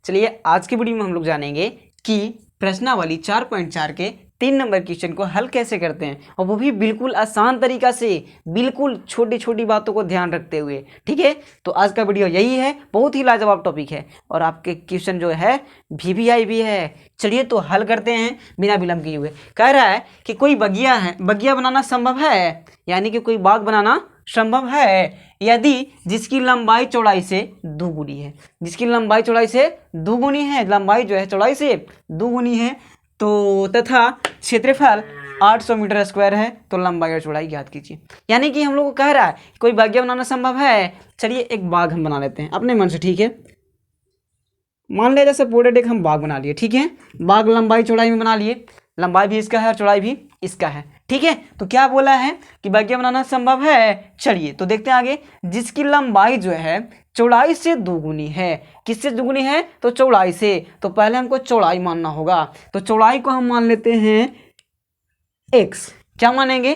चलिए आज की वीडियो में हम लोग जानेंगे कि प्रश्नावली 4.4 के 3 नंबर क्वेश्चन को हल कैसे करते हैं, और वो भी बिल्कुल आसान तरीका से, बिल्कुल छोटी छोटी बातों को ध्यान रखते हुए। ठीक है, तो आज का वीडियो यही है, बहुत ही लाजवाब टॉपिक है और आपके क्वेश्चन जो है VVI भी है। चलिए तो हल करते हैं बिना विलंब किए हुए। कह रहा है कि कोई बगिया है, बगिया बनाना संभव है, यानी कि कोई बाग बनाना संभव है यदि जिसकी लंबाई चौड़ाई से दोगुनी है। जिसकी लंबाई चौड़ाई से दोगुनी है, लंबाई जो है चौड़ाई से दोगुनी है, तो तथा क्षेत्रफल 800 मीटर स्क्वायर है, तो लंबाई और चौड़ाई ज्ञात कीजिए। यानी कि हम लोग को कह रहा है कोई बगिया बनाना संभव है। चलिए एक बाग हम बना लेते हैं अपने मन से। ठीक है, मान लिया जैसे बोर्डेड एक हम बाग बना लिए। ठीक है, बाग लंबाई चौड़ाई में बना लिए, लंबाई भी इसका है और चौड़ाई भी इसका है। ठीक है, तो क्या बोला है कि बगिया बनाना संभव है। चलिए तो देखते हैं आगे। जिसकी लंबाई जो है चौड़ाई से दोगुनी है, किससे दोगुनी है, तो चौड़ाई से। तो पहले हमको चौड़ाई मानना होगा, तो चौड़ाई को हम मान लेते हैं x। क्या मानेंगे,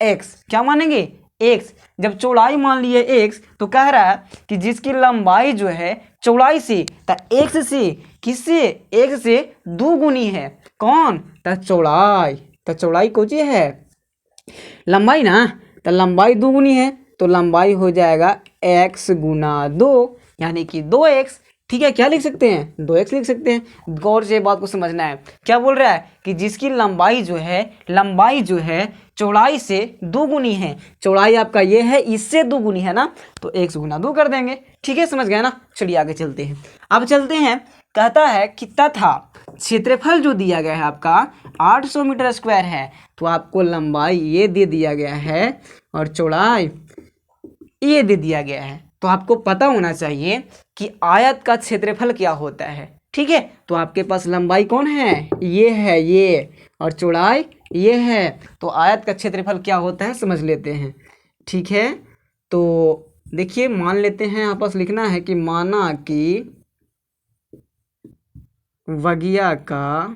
x। क्या मानेंगे, x। जब चौड़ाई मान लिए x, तो कह रहा है कि जिसकी लंबाई जो है चौड़ाई से, तो x से किससे, x से दोगुनी है। कौन, तो चौड़ाई। तो चौड़ाई कौन सी है, लंबाई ना, तो लंबाई दोगुनी है, तो लंबाई हो जाएगा x गुना 2, यानी कि 2x। ठीक है, क्या लिख सकते हैं, 2x लिख सकते हैं। गौर से बात को समझना है। क्या बोल रहा है कि जिसकी लंबाई जो है चौड़ाई से दोगुनी है, चौड़ाई आपका ये है, इससे दोगुनी है ना, तो x गुना 2 कर देंगे। ठीक है, समझ गए ना। चलिए आगे चलते हैं। अब चलते हैं, कहता है कि तथा क्षेत्रफल जो दिया गया है आपका 800 मीटर स्क्वायर है, तो आपको लंबाई ये दे दिया गया है और चौड़ाई ये दे दिया गया है। तो आपको पता होना चाहिए कि आयत का क्षेत्रफल क्या होता है। ठीक है, तो आपके पास लंबाई कौन है, ये है ये, और चौड़ाई ये है, तो आयत का क्षेत्रफल क्या होता है समझ लेते हैं। ठीक है, तो देखिए मान लेते हैं, आपस लिखना है कि माना कि बगिया का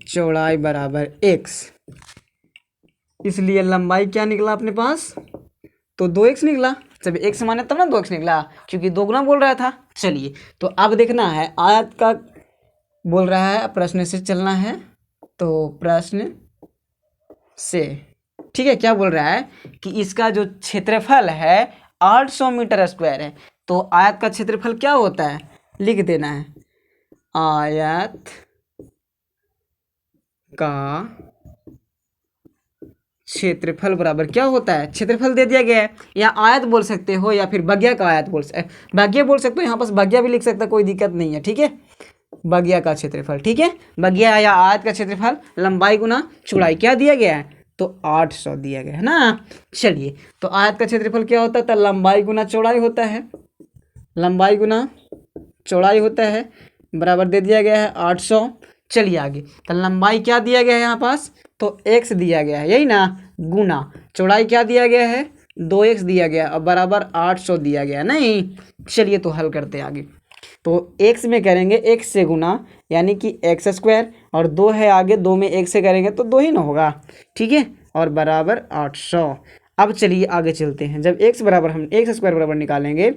चौड़ाई बराबर x, इसलिए लंबाई क्या निकला अपने पास, तो 2x निकला। जब x माने तब ना 2x निकला, क्योंकि दोगुना बोल रहा था। चलिए तो अब देखना है, आयत का बोल रहा है, प्रश्न से चलना है, तो प्रश्न से। ठीक है, क्या बोल रहा है कि इसका जो क्षेत्रफल है 800 मीटर स्क्वायर है, तो आयत का क्षेत्रफल क्या होता है, लिख देना है। आयत का क्षेत्रफल बराबर क्या होता है, क्षेत्रफल दे दिया गया है, या आयत बोल सकते हो, या फिर बगिया का आयत बगिया बोल सकते हो, यहाँ पास बगिया भी लिख सकते हो, कोई दिक्कत नहीं है। ठीक है, बगिया का क्षेत्रफल। ठीक है, बगिया या आयत का क्षेत्रफल लंबाई गुना चौड़ाई क्या दिया गया है, तो 800 दिया गया है ना। चलिए तो आयत का क्षेत्रफल क्या होता है, तो लंबाई गुना चौड़ाई होता है, लंबाई गुना चौड़ाई होता है, बराबर दे दिया गया है 800। चलिए आगे, तो लंबाई क्या दिया गया है यहाँ पास, तो x दिया गया है, यही ना, गुना चौड़ाई क्या दिया गया है, 2x दिया गया, और बराबर 800 दिया गया नहीं। चलिए तो हल करते हैं आगे। तो x में करेंगे x से गुना, यानी कि x स्क्वायर, और 2 है आगे, 2 में 1 से करेंगे तो 2 ही ना होगा। ठीक है, और बराबर 800। अब चलिए आगे चलते हैं। जब x बराबर हम x स्क्वायर बराबर निकालेंगे,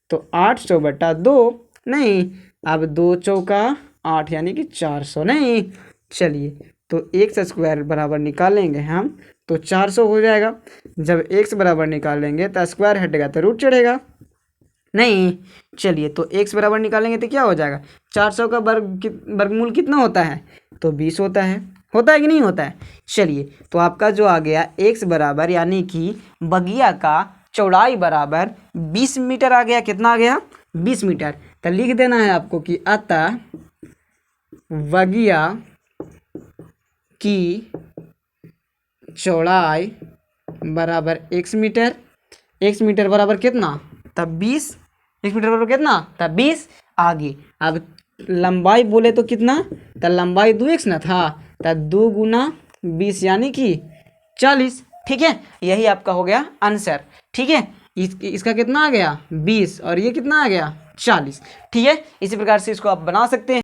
तो 800 बटा 2 नहीं, अब 2 चौका 8, यानी कि 400 नहीं। चलिए तो x स्क्वायर बराबर निकालेंगे हम, तो 400 हो जाएगा। जब x बराबर निकालेंगे तो स्क्वायर हटेगा तो रूट चढ़ेगा नहीं। चलिए तो x बराबर निकालेंगे तो क्या हो जाएगा, 400 का वर्गमूल कितना होता है, तो 20 होता है कि नहीं होता है। चलिए तो आपका जो आ गया x बराबर, यानी कि बगिया का चौड़ाई बराबर 20 मीटर आ गया। कितना आ गया, 20 मीटर। तो लिख देना है आपको कि अतः बगिया की चौड़ाई बराबर x मीटर। x मीटर बराबर कितना, तब 20। x मीटर बराबर कितना, तब 20। आगे अब लंबाई बोले तो कितना, तो लंबाई 2x ना था, तब 2 गुना 20, यानी कि 40। ठीक है, यही आपका हो गया आंसर। ठीक है, इसका कितना आ गया, 20, और ये कितना आ गया, 40। ठीक है, इसी प्रकार से इसको आप बना सकते हैं।